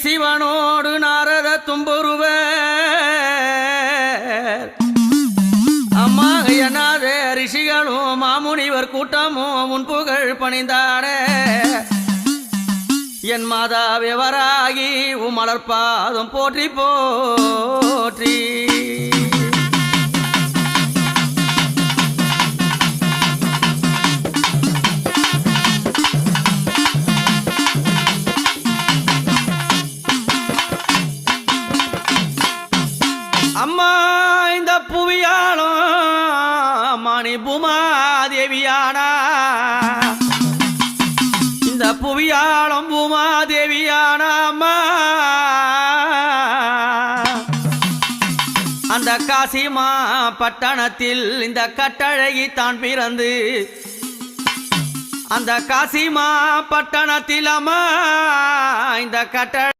சிவனோடு நாரத தும்புருவ அம்மா என்னாத ரிஷிகளும் மாமுனிவர் கூட்டமும் உன் புகழ் பணிந்தாட என் மாதா விவராகி உமலர்பாதம் போற்றி போற்றி அம்மா இந்த புவியாலும் மணி பூமாதேவியானா இந்த புவியாலும் பூமாதேவியானா அம்மா அந்த காசிமா பட்டணத்தில் இந்த கட்டழகி தான் பிறந்து அந்த காசிமா பட்டணத்தில் அம்மா இந்த கட்ட